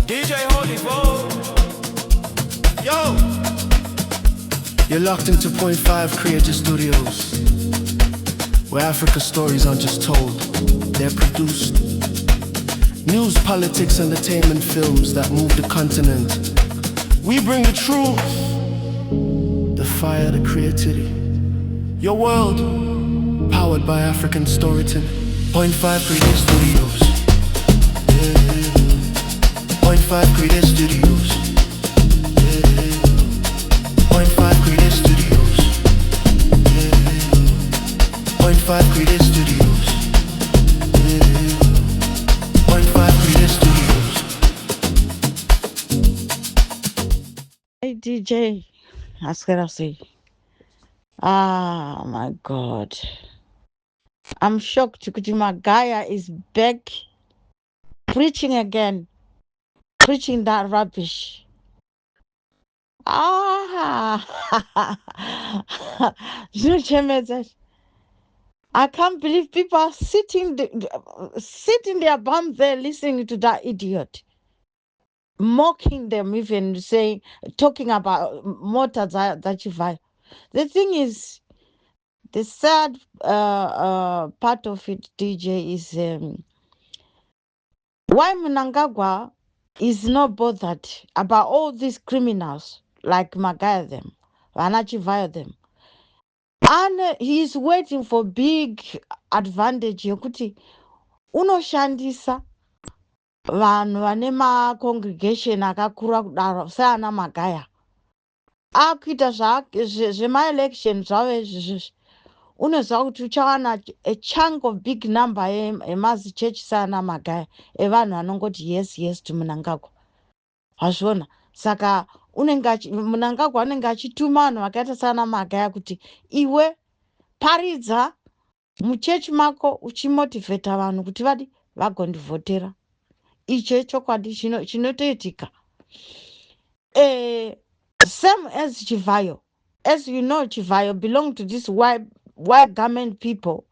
DJ Holy Foe. Yo. You're locked into Point 5 Creative Studios, where Africa's stories aren't just told, they're produced. News, politics, entertainment, films that move the continent. We bring the truth, the fire, the creativity. Your world, powered by African storytelling. Point 5 Creative Studios. Point 5 Creative Studios. Point 5 Creative Studios. Point 5 Creative Studios. Point 5 Creative Studios. Hey DJ, that's what I say. Ah my God. I'm shocked because Magaya is back preaching again. Preaching that rubbish. Zvinochemedza. I can't believe people are sitting their bum there listening to that idiot. Mocking them, even saying, talking about Mota Zachivai. The thing is, the sad part of it, DJ, is why Mnangagwa is not bothered about all these criminals like Magaya them, Vanachivaya them. And he's waiting for big advantage yokuti unoshandisa vanhu vane macongregation akakura kudaro seana Magaya akuita zvemaelection zvavo izvizvi unoziva kuti uchawana a chunk of big number emazi church seana Magaya evanhu vanongoti yes yes to Mnangagwa. Hazvona saka Mnangagwa anenge achituma vanhu vakaita seana Magaya kuti iwe paridza muchechi mako uchimotivheta vanhu kuti vadi vagondivhotera. Icho chokwadi chinotoitika. Same as Chivayo. As you know, Chivayo belong to this white garment people.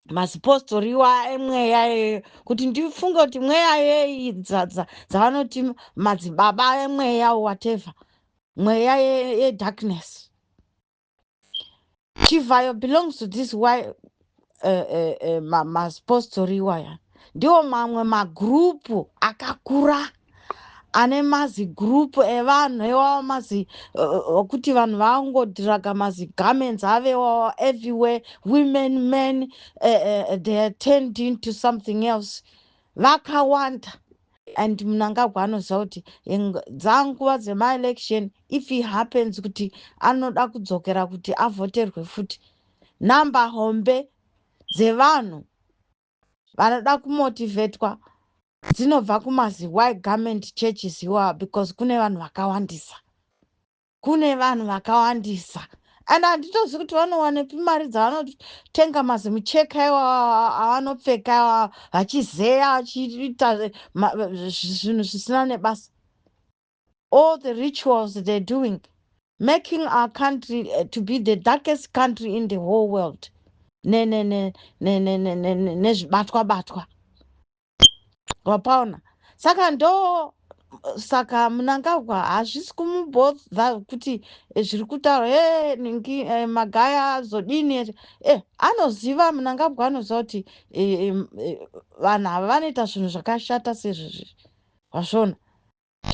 Masipostoriwa emweya kuti ndifunga kuti mweya dzavanoti madzibaba emweya whatever. Mweya darkness. Chivayo belongs to this white masipostoriwa ya. Ndiwo mamwe magrupu akakura ane mazi group evanhu ewawo mazi okuti vanhu vangodhiraga mazi garments avewawo everywhere, women, men, they are turned into something else. Vakawanda. And Mnangagwa anoziva kuti dzanguva dzemaelection, if it happens kuti anoda kudzokera kuti avhoterwe futi, namba hombe dzevanhu vanoda kumotivetwa dzinobva kumazi white garment churches iwawa, because kune vanhu vakawandisa. And handitozivi kuti vanowanepi mari dzavanotenga mazi micheka iwawa avanopfeka iwawa vachizeya vachiita zvinhu zvisina nebasa. All the rituals they're doing, making our country to be the darkest country in the whole world. Nezvibatwa-batwa. Wapaona. Saka Mnangagwa hazvisi kumubodha kuti zviri kutaurwa Magaya zodini. Anoziva, Mnangagwa anoziva kuti vanhu ava vanoita zvinhu zvakashata sezvizvi. Wazvona.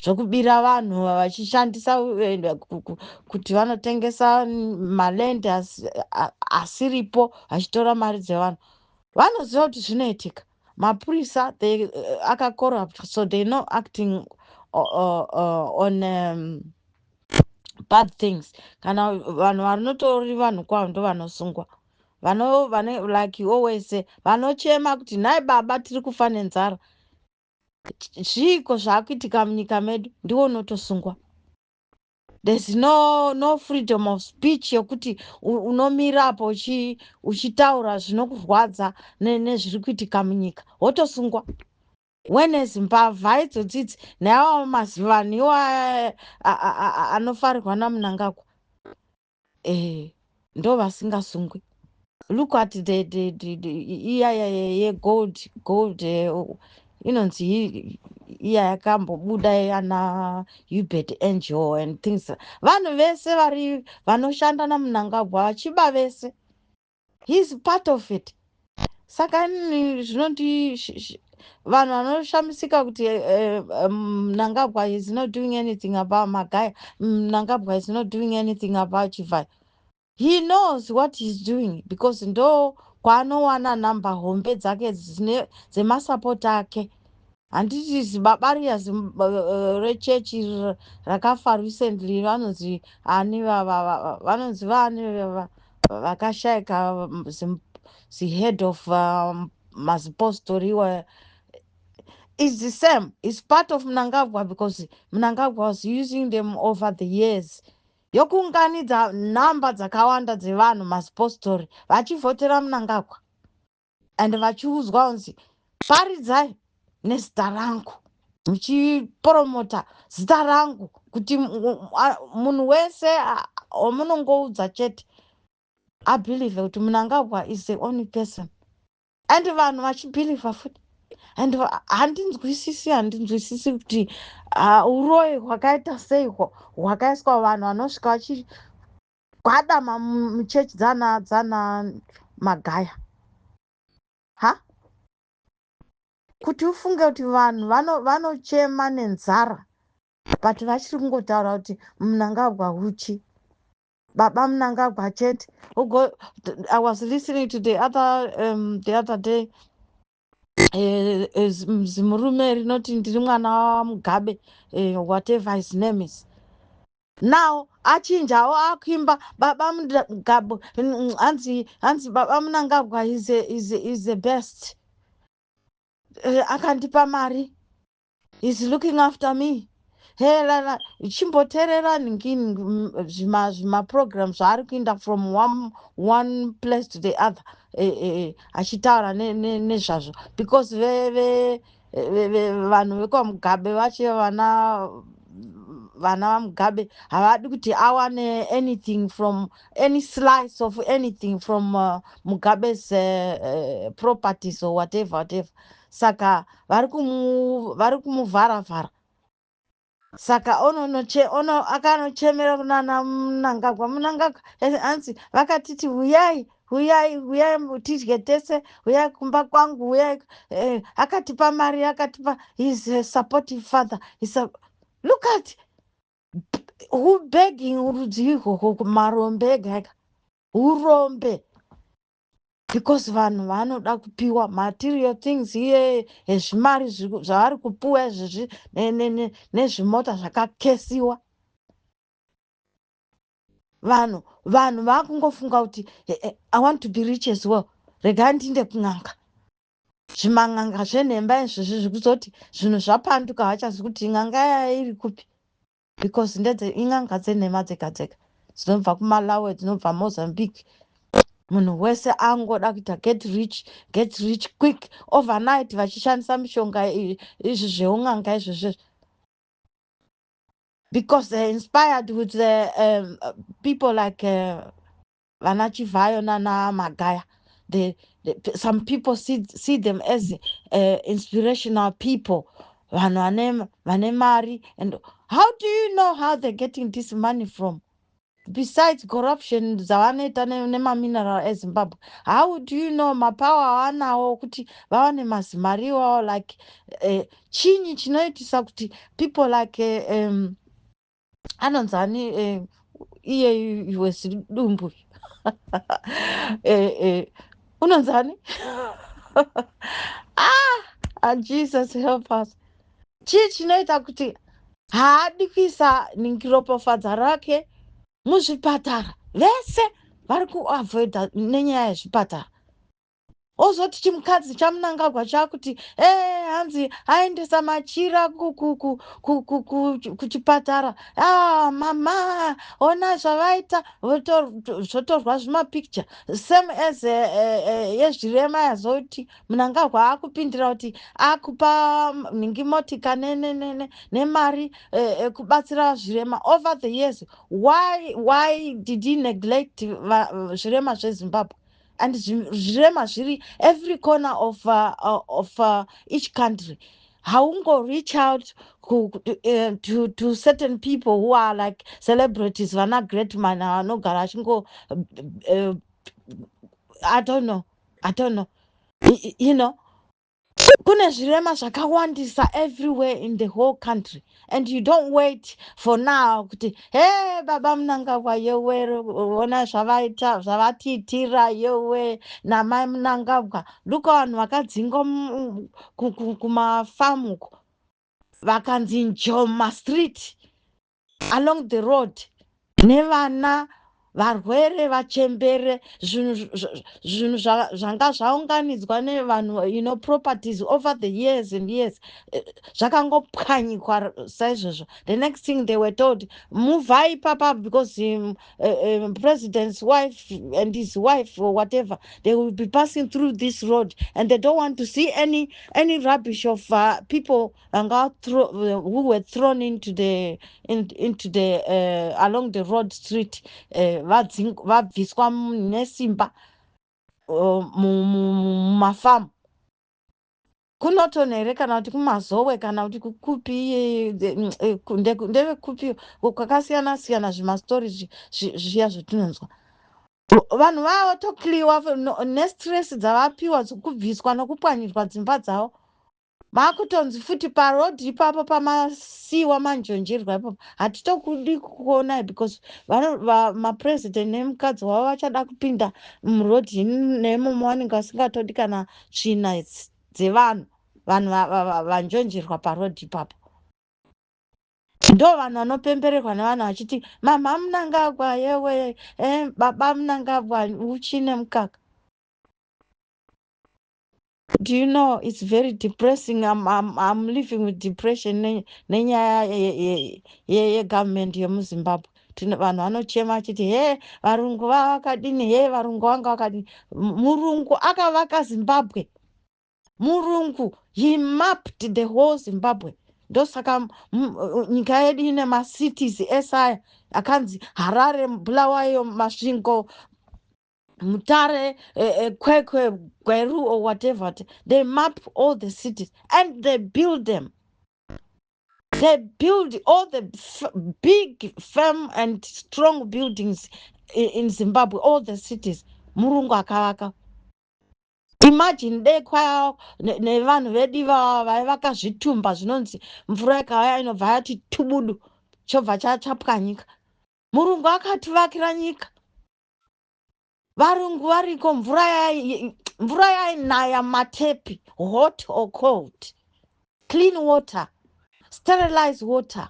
Zvokubira vanhu vachishandisa kuti vanotengesa maland asiripo vachitora mari dzevanhu. Vanoziva kuti zvinoitika. Mapurisa aka corrupt, so they're not acting on bad things. Kana vanhu vanotori vanhu kwavo ndo vanosungwa. Like you always say, vanochema kuti nhai baba tiri kufa nenzara. Zviko zvaakuitika munyika medu ndiwo unotosungwa. There's no freedom of speech yokuti unomira apo uchitaura zvinokurwadza nezviri kuitika munyika wotosungwa. Whereas mbavha idzodzidzi neawo mazivani iwo anofarirwa naMnangagwa ndo vasingasungwi. Look at the gold inonzi iya yakambobuda yana Hubert Angel and things. Vanhu vese vari vanoshanda naMnangagwa vachiba vese. He's part of it. Saka zvinoti vanhu vanoshamisika kuti Mnangagwa is not doing anything about Magaya. Mnangagwa is not doing anything about Chivai. He knows what he's doing because ndo kwaanowana namba hombe dzake dzemasapota ake. Handiti zibabaria rechechi rakafa recently vanonzi ani vanonzi vaani vakashayika head of mazipostori is the same. It's part of Mnangagwa because Mnangagwa was using them over the years. Yokuunganidza nhamba dzakawanda dzevanhu mazipostori vachivhotera Mnangagwa and vachiudzwa kunzi paridzai nezita rangu muchipromota zita rangu kuti munhu wese wamunongoudza chete abhilivhe kuti Mnangagwa is the only person and vanhu vachibhilivha futi and handinzwisisi kuti uroyi hwakaita sei hwakaiswa vanhu vanosvika vachigwadama muchechi dzana Magaya ha kuti ufunge kuti vanhu vanochema nenzara but vachiri kungotaura kuti Mnangagwa uchi baba Mnangagwa chete. I was listening to the other day zimurume rinoti ndiri mwana waMugabe whatever his name is. Now achinjawo akuimba baba Mugabe hanzi baba Mnangagwa is the best. Akandipa mari, he's looking after me. Hey, chimboterera ningini zvimaprogram zvaari kuinda from one place to the other achitaura nezvazvo because vanhu vekwaMugabe vache vana vaMugabe havadi kuti awane anything from any slice of anything from Mugabe's properties or whatever. Saka vari kumuvhara-vhara. Saka akanochemera kunana Mnangagwa hanzi vakatiti huyai tidye tese, huyai kumba kwangu, huyai akatipa mari, akatipa. He's a supportive father. Look at who begging urudzi ihwohwo kumarombe ega urombe because vanhu vanoda kupiwa material things iye ezvimari zvavari kupiwa izvezvi nezvimota zvakakesiwa. Vanhu vakungofunga kuti I want to be rich as well. Regai ndiinde kun'anga. Zvimang'anga zvenhemba izvezvi zvekuzoti zvinhu zvapanduka hachazi kuti n'anga yaya iri kupi because in'anga dzenhema dzega dzega dzinobva kuMalawi, dzinobva Mozambique. Munhu wese angoda kuita get rich quick overnight vachishandisa mishonga izvi zveun'anga izvezvi because they're inspired with the people like vana Chivayo nana Magaya. Some people see them as inspirational people. Vanhu vane mari. And how do you know how they're getting this money from? Besides corruption dzavanoita nemamineral eZimbabwe, how do you know mapower avanawo kuti vawane mazimari iwawo like chinyi chinoitisa kuti people like anonzani iye weZidumbu unonzani Jesus help us. Chii chinoita kuti haadi kuisa ningiropofadza rake muzvipatara vese vari kuavoida nenyaya yezvipatara. Ozoti chimukadzi chaMnangagwa chakuti hanzi aendesa machira kuchipatara. Mama ona zvavaita zvotorwa zvimapicture same as yezvirema yazoti Mnangagwa akupindira kuti akupa ningimotika nemari kubatsira zvirema over the years. Why did he neglect zvirema zveZimbabwe? and zvirema zviri every corner of each country. Haungo reach out to certain people who are like celebrities vana great man anogara achingo I don't know. You know, kune zvirema zvakawandisa everywhere in the whole country, and you don't wait for now kuti hey baba Mnangagwa yewe ona zvavatiitira yewe namai Mnangagwa. Luka vanhu vakadzingwa kumafamu uko vakanzi Njoma street along the road nevana varwere vachembere zvinhu zvanga zvaunganidzwa nevanhu properties over the years and years zvakangopwanyikwa saizvozvo. The next thing they were told muvhai papa because president's wife and his wife or whatever, they will be passing through this road and they don't want to see any rubbish of people who were thrown into the along the road street vabviswa nesimba mumafamu. Kunoton here kana kuti kumazowe kana kuti kukupi ndevekupi kwakasiyana siyana zvimastori zviya zvetinonzwa. Vanhu vavotokliwa nestress dzavapiwa dzokubviswa nokupwanyirwa dzimba dzavo. Makutonzi futi parodhi ipapo pamasiwa manjonjerwa ipapo hatitokudi kuona because mapresident nemukadzi wavo vachada kupinda murodhi nemomo vanenge vasingatodi kana tsvina dzevanhu vanjonjerwa parodhi ipapo. Ndo vanhu vanopembererwa nevanhu vachiti mama Mnangagwa yewe baba Mnangagwa uchi nemukaka. Do you know it's very depressing? I'm living with depression nenyaya yegovernment yemuZimbabwe. Vanhu vanochema achiti he varungu vakadini he varungu vanga vakadini. Murungu akavaka Zimbabwe. Murungu, he mapped the whole Zimbabwe. Ndosaka nyika yedu ine macities esaya akanzi Harare, Bulawayo, Masvingo, Mutare, Kwekwe, Gweru or whatever. They map all the cities and they build them. They build all the big, firm and strong buildings in Zimbabwe, all the cities. Murungu akavaka. Imagine kwao nevanhu vedu vaivaka zvitumba zvinonzi mvura ikauya inobva yati tubudu chobva chapwanyika. Murungu akativakira nyika. Varungu variko mvura yainaya matepi, hot or cold, clean water, sterilized water.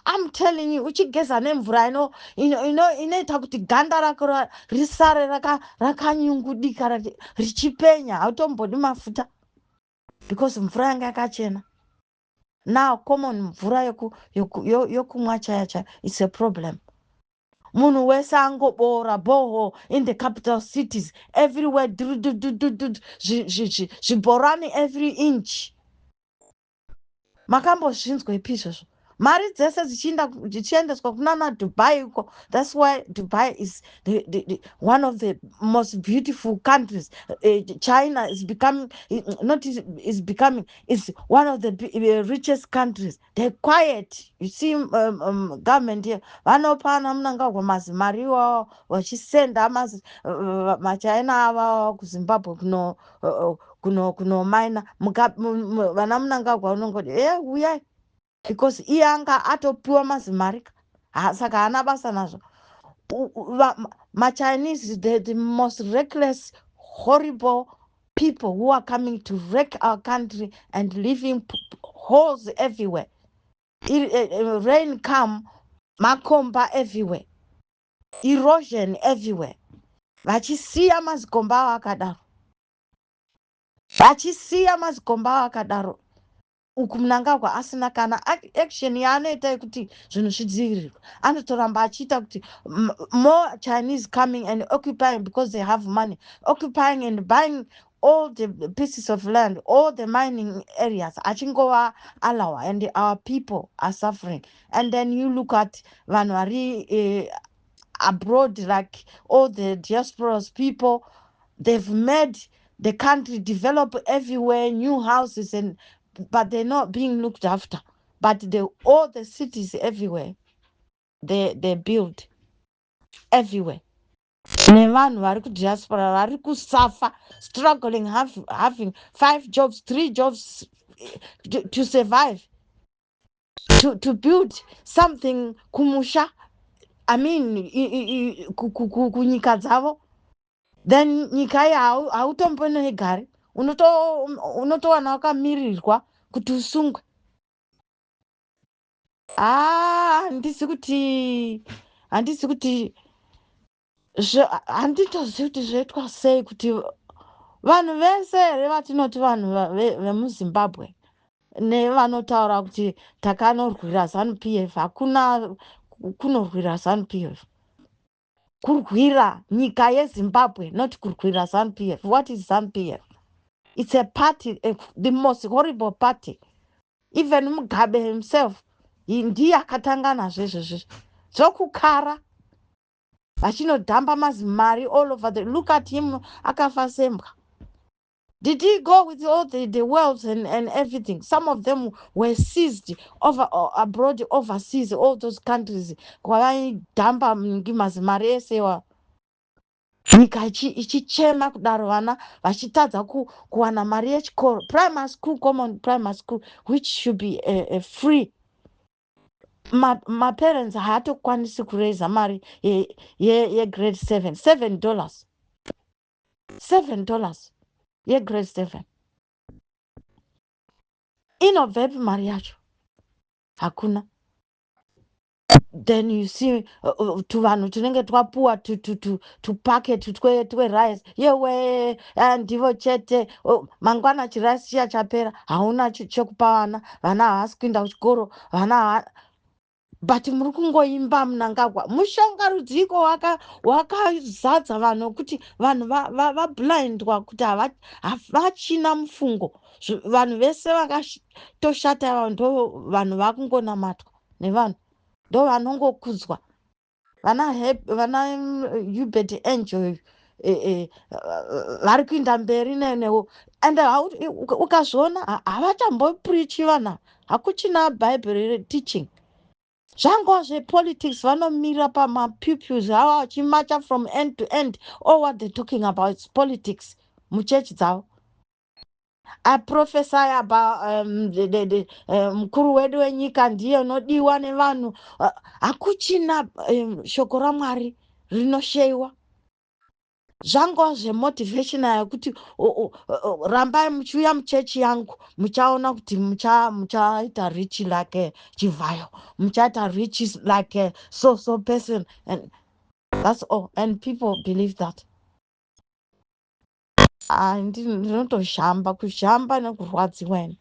I'm telling you, uchigeza nemvura inoita kuti ganda rako risare rakanyungudika richipenya hautombodi mafuta because mvura yanga yakachena. Now common mvura yokumwa chaya it's a problem. Munhu wese angobora boho in the capital cities everywhere zviborani every inch. Makambozvinzwa izvozvo? Mari dzese dzichiendeswa kunana Dubai uko. That's why Dubai is the one of the most beautiful countries. China is becoming is one of the richest countries. They're quiet. You see government here vanopana Mnangagwa mazimariwa vachisenda machina ava kuZimbabwe kuno mina vana Mnangagwa unongoti uyai because iyanga atopiwa mazimarika saka hana basa nazvo. Chinese, the most reckless, horrible people who are coming to wreck our country and leaving holes everywhere. Rain come, makomba everywhere, erosion everywhere. Vachisiya mazikomba akadaro. Uku Mnangagwa asina kana action yaanoita yekuti zvinhu zvidzivirirwe. Anotoramba achiita kuti more Chinese coming and occupying because they have money, occupying and buying all the pieces of land, all the mining areas. Achingova alawa and our people are suffering. And then you look at vanhu vari abroad, like all the diasporas people, they've made the country develop everywhere, new houses, but they're not being looked after. But all the cities everywhere, they build everywhere. Nevanhu vari kudiaspora vari kusafa, struggling, having 5 jobs, 3 jobs to survive, to build something kumusha. I mean, kunyika dzavo. Then nyika iyi hautombonoigari, unotowana wakamirirwa kuti usungwe. Handisi kuti handitozivi kuti zvoitwa sei kuti vanhu vese here vatinoti vanhu vemuzimbabwe nevanotaura kuti takanorwira ZANU-PF, hakuna kunorwira ZANU-PF. Kurwira nyika yeZimbabwe, not kurwira ZANU-PF. What is ZANU-PF? It's a party, the most horrible party. Even Mugabe himself, ndiye akatanga nazvo izvozvo zvokukara vachinodhamba mazimari all over the. Look at him, akafa sembwa. Did he go with all the wealth and everything? Some of them were seized abroad, overseas, all those countries. Kwavaidhamba mazimari esewa. Nyika ichichema kudaro vana vachitadza kuwana mari yechikoro, primary school, common primary school, which should be free. My parents haatokwanisi kuraise mari grade 7, $7. $7 grade 7. Inobvepi mari yacho? Hakuna. Then you see tuvanhu tunenge twapuwa tupacket twe-rice, yewe ndivo chete, mangwana chirasi chiya chapera, hauna chekupa vana havasi kuenda kuchikoro, but muri kungoimba Mnangagwa. Mushonga rudziko wakazadza vanhu kuti vanhu vablindwa kuti havachina mufungo. Vanhu vese vakatoshata, ndo vanhu vakungonamatwa nevanhu, ndo vanongokudzwa. Vana Hubert Angel vari kuenda mberi newo, and ukazviona havachambopreachi vanhu, hakuchina Bible teaching. Zvango zvepolitics vanomira pamapupils ava vachimacha from end to end. All what they're talking about is politics muchechi dzavo. Aprophesy about mukuru wedu wenyika ndiye unodiwa nevanhu. Hakuchina shoko raMwari rinosheyiwa. Zvango zvemotivational yekuti rambai muchiuya muchechi yangu muchaona kuti muchaita rich like Chivayo, muchaita rich like so person, and that's all, and people believe that. Ndinotoshamba kushamba nekurwadziweni.